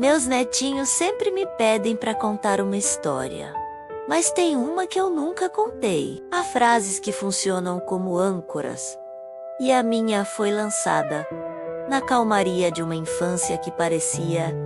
Meus netinhos sempre me pedem para contar uma história. Mas tem uma que eu nunca contei. Há frases que funcionam como âncoras. E a minha foi lançada na calmaria de uma infância que parecia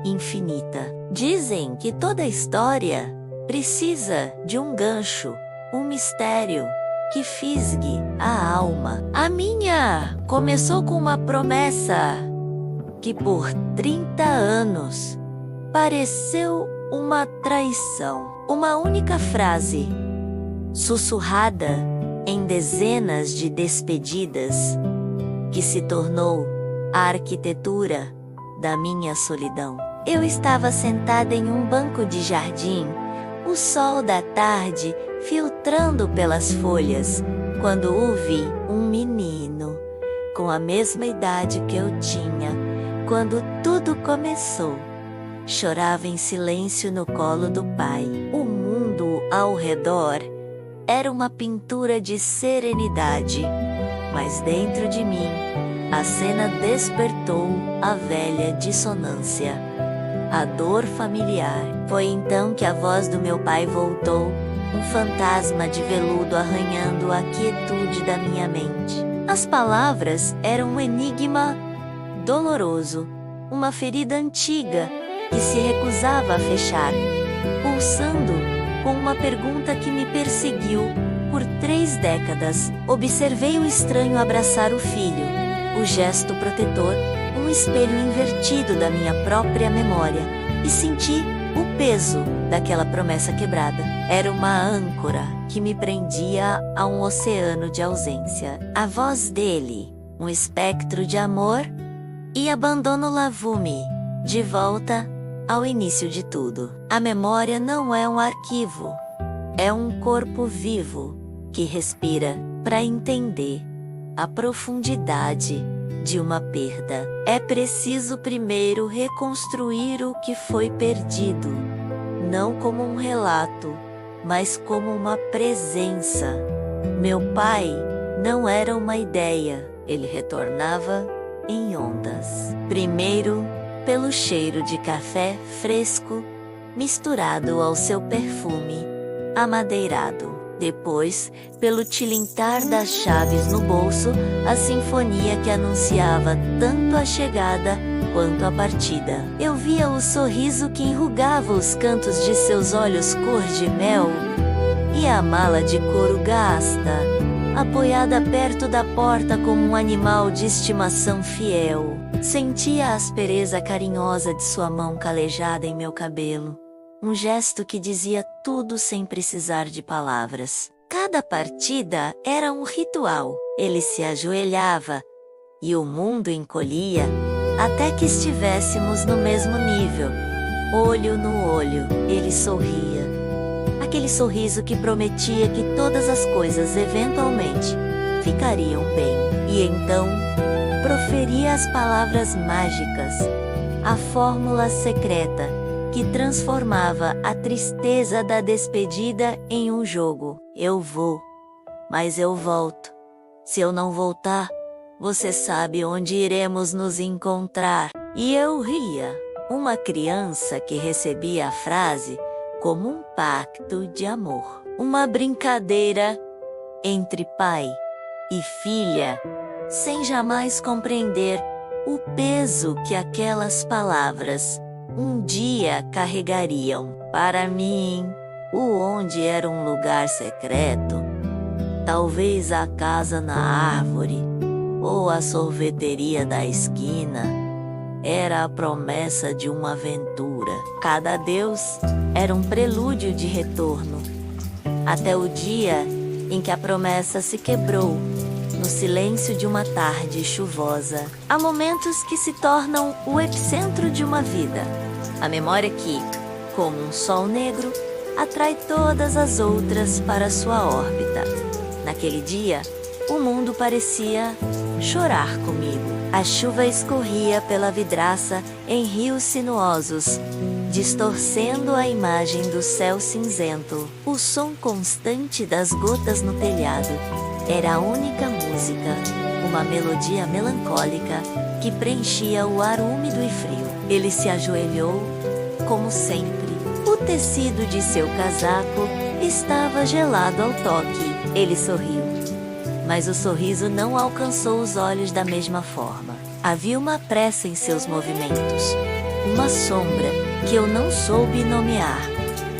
infinita. Dizem que toda história precisa de um gancho, um mistério que fisgue a alma. A minha começou com uma promessa que por 30 anos pareceu uma traição. Uma única frase, sussurrada em dezenas de despedidas, que se tornou a arquitetura da minha solidão. Eu estava sentada em um banco de jardim, o sol da tarde filtrando pelas folhas, quando ouvi um menino, com a mesma idade que eu tinha, quando tudo começou. Chorava em silêncio no colo do pai. O mundo ao redor era uma pintura de serenidade, mas dentro de mim, a cena despertou a velha dissonância, a dor familiar. Foi então que a voz do meu pai voltou, um fantasma de veludo arranhando a quietude da minha mente. As palavras eram um enigma doloroso, uma ferida antiga que se recusava a fechar, pulsando com uma pergunta que me perseguiu por 3 décadas. Observei o estranho abraçar o filho, o gesto protetor, um espelho invertido da minha própria memória, e senti o peso daquela promessa quebrada. Era uma âncora que me prendia a um oceano de ausência. A voz dele, um espectro de amor e abandono, levou-me de volta ao início de tudo. A memória não é um arquivo, é um corpo vivo que respira para entender a profundidade de uma perda. É preciso primeiro reconstruir o que foi perdido, não como um relato, mas como uma presença. Meu pai não era uma ideia, ele retornava em ondas. Primeiro, pelo cheiro de café fresco, misturado ao seu perfume amadeirado. Depois, pelo tilintar das chaves no bolso, a sinfonia que anunciava tanto a chegada quanto a partida. Eu via o sorriso que enrugava os cantos de seus olhos cor de mel, e a mala de couro gasta, apoiada perto da porta como um animal de estimação fiel. Sentia a aspereza carinhosa de sua mão calejada em meu cabelo. Um gesto que dizia tudo sem precisar de palavras. Cada partida era um ritual. Ele se ajoelhava e o mundo encolhia até que estivéssemos no mesmo nível. Olho no olho, ele sorria. Aquele sorriso que prometia que todas as coisas eventualmente ficariam bem. E então, proferia as palavras mágicas, a fórmula secreta que transformava a tristeza da despedida em um jogo. Eu vou, mas eu volto. Se eu não voltar, você sabe onde iremos nos encontrar. E eu ria, uma criança que recebia a frase como um pacto de amor, uma brincadeira entre pai e filha, sem jamais compreender o peso que aquelas palavras um dia carregariam. Para mim, o onde era um lugar secreto, talvez a casa na árvore ou a sorveteria da esquina, era a promessa de uma aventura. Cada deus era um prelúdio de retorno, até o dia em que a promessa se quebrou no silêncio de uma tarde chuvosa. Há momentos que se tornam o epicentro de uma vida. A memória que, como um sol negro, atrai todas as outras para sua órbita. Naquele dia, o mundo parecia chorar comigo. A chuva escorria pela vidraça em rios sinuosos, distorcendo a imagem do céu cinzento. O som constante das gotas no telhado era a única música, uma melodia melancólica que preenchia o ar úmido e frio. Ele se ajoelhou, como sempre. O tecido de seu casaco estava gelado ao toque. Ele sorriu, mas o sorriso não alcançou os olhos da mesma forma. Havia uma pressa em seus movimentos, uma sombra que eu não soube nomear.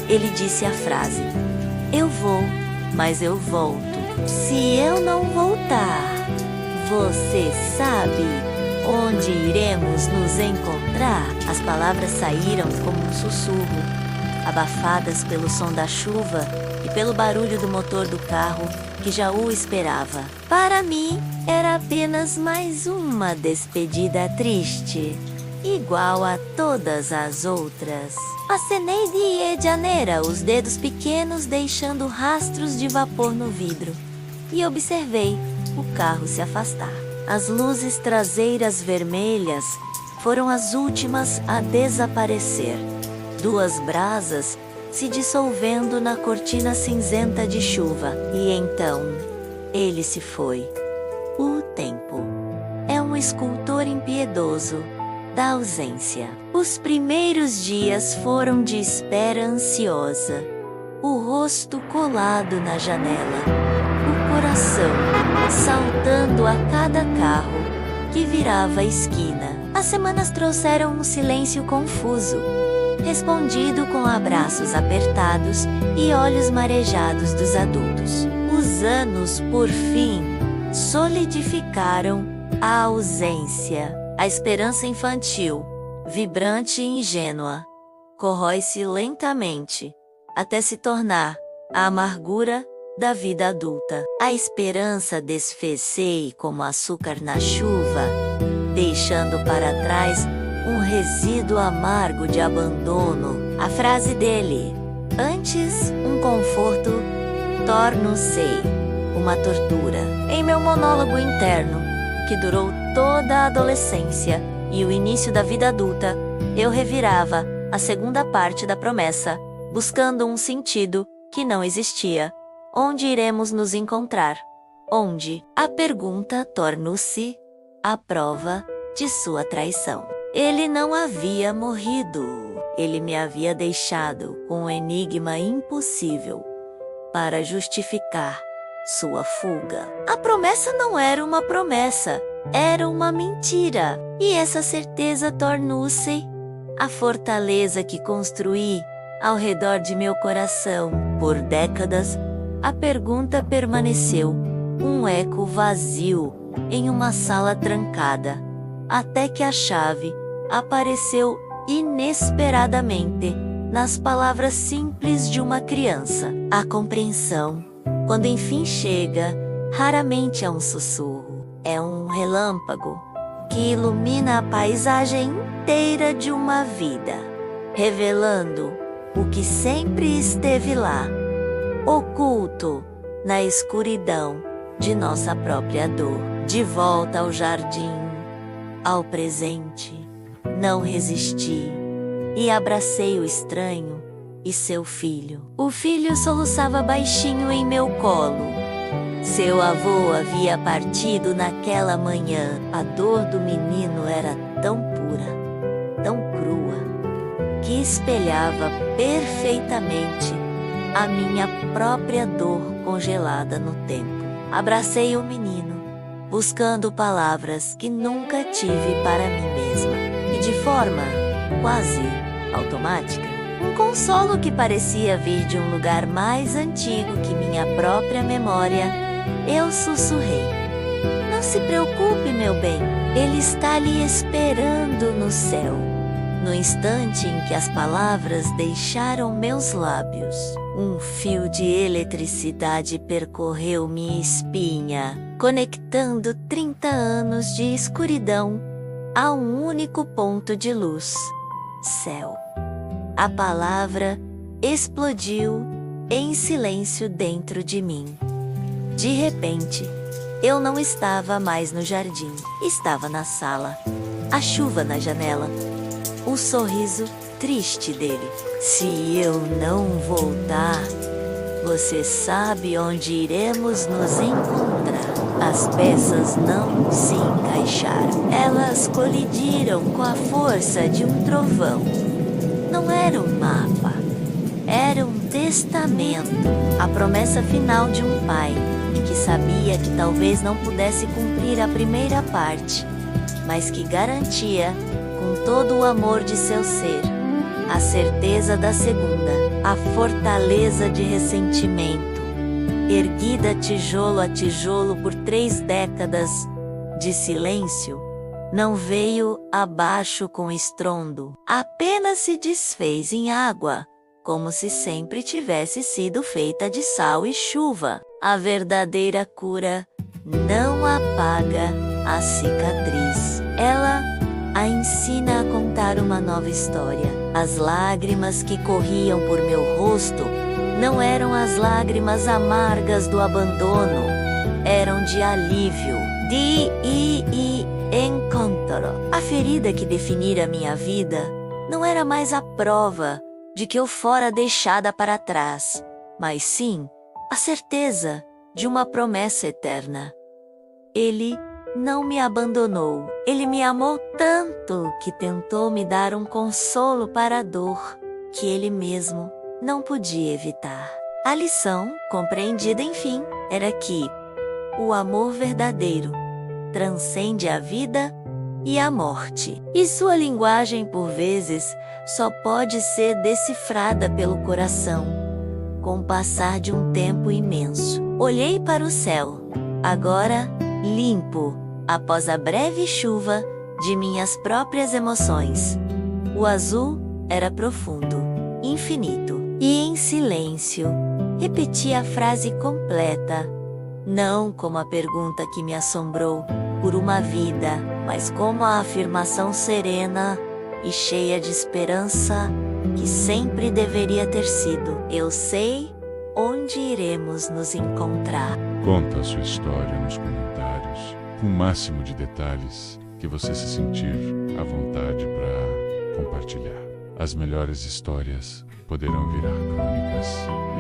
Ele disse a frase: "Eu vou, mas eu volto. Se eu não voltar, você sabe onde iremos nos encontrar?" As palavras saíram como um sussurro, abafadas pelo som da chuva e pelo barulho do motor do carro que já o esperava. Para mim, era apenas mais uma despedida triste, igual a todas as outras. Acenei de Rio de Janeiro, os dedos pequenos deixando rastros de vapor no vidro, e observei o carro se afastar. As luzes traseiras vermelhas foram as últimas a desaparecer. Duas brasas se dissolvendo na cortina cinzenta de chuva. E então, ele se foi. O tempo é um escultor impiedoso da ausência. Os primeiros dias foram de espera ansiosa, o rosto colado na janela, o coração saltando a cada carro que virava a esquina. As semanas trouxeram um silêncio confuso, respondido com abraços apertados e olhos marejados dos adultos. Os anos, por fim, solidificaram a ausência. A esperança infantil, vibrante e ingênua, corrói-se lentamente, até se tornar a amargura da vida adulta. A esperança desfez-se como açúcar na chuva, deixando para trás um resíduo amargo de abandono. A frase dele: "Antes um conforto, torna-se uma tortura." Em meu monólogo interno, que durou toda a adolescência e o início da vida adulta, eu revirava a segunda parte da promessa, buscando um sentido que não existia. Onde iremos nos encontrar? Onde? A pergunta tornou-se a prova de sua traição. Ele não havia morrido. Ele me havia deixado com um enigma impossível para justificar sua fuga. A promessa não era uma promessa, era uma mentira. E essa certeza tornou-se a fortaleza que construí ao redor de meu coração. Por décadas, a pergunta permaneceu, um eco vazio em uma sala trancada, até que a chave apareceu inesperadamente nas palavras simples de uma criança. A compreensão, quando enfim chega, raramente é um sussurro, é um relâmpago que ilumina a paisagem inteira de uma vida, revelando o que sempre esteve lá, oculto na escuridão de nossa própria dor. De volta ao jardim, ao presente, não resisti e abracei o estranho e seu filho. O filho soluçava baixinho em meu colo. Seu avô havia partido naquela manhã. A dor do menino era tão pura, tão crua, que espelhava perfeitamente a minha própria dor congelada no tempo. Abracei o menino, buscando palavras que nunca tive para mim mesma, e de forma quase automática, um consolo que parecia vir de um lugar mais antigo que minha própria memória, eu sussurrei: "Não se preocupe, meu bem, ele está lhe esperando no céu." No instante em que as palavras deixaram meus lábios, um fio de eletricidade percorreu minha espinha, conectando 30 anos de escuridão a um único ponto de luz: céu. A palavra explodiu em silêncio dentro de mim. De repente, eu não estava mais no jardim, estava na sala, a chuva na janela, o sorriso triste dele. "Se eu não voltar, você sabe onde iremos nos encontrar." As peças não se encaixaram. Elas colidiram com a força de um trovão. Não era um mapa. Era um testamento. A promessa final de um pai, que sabia que talvez não pudesse cumprir a primeira parte, mas que garantia, com todo o amor de seu ser, a certeza da segunda, a fortaleza de ressentimento, erguida tijolo a tijolo por 3 décadas de silêncio, não veio abaixo com estrondo, apenas se desfez em água, como se sempre tivesse sido feita de sal e chuva. A verdadeira cura não apaga a cicatriz. Ela a ensina a contar uma nova história. As lágrimas que corriam por meu rosto não eram as lágrimas amargas do abandono, eram de alívio, de encontro. A ferida que definira minha vida não era mais a prova de que eu fora deixada para trás, mas sim a certeza de uma promessa eterna. Ele não me abandonou. Ele me amou tanto que tentou me dar um consolo para a dor que ele mesmo não podia evitar. A lição, compreendida enfim, era que o amor verdadeiro transcende a vida e a morte. E sua linguagem, por vezes, só pode ser decifrada pelo coração, com o passar de um tempo imenso. Olhei para o céu, agora limpo, após a breve chuva de minhas próprias emoções. O azul era profundo, infinito, e em silêncio, repeti a frase completa, não como a pergunta que me assombrou por uma vida, mas como a afirmação serena e cheia de esperança que sempre deveria ter sido: eu sei onde iremos nos encontrar. Conta a sua história nos comentários, com o máximo de detalhes que você se sentir à vontade para compartilhar. As melhores histórias poderão virar crônicas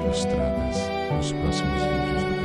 ilustradas nos próximos vídeos do canal.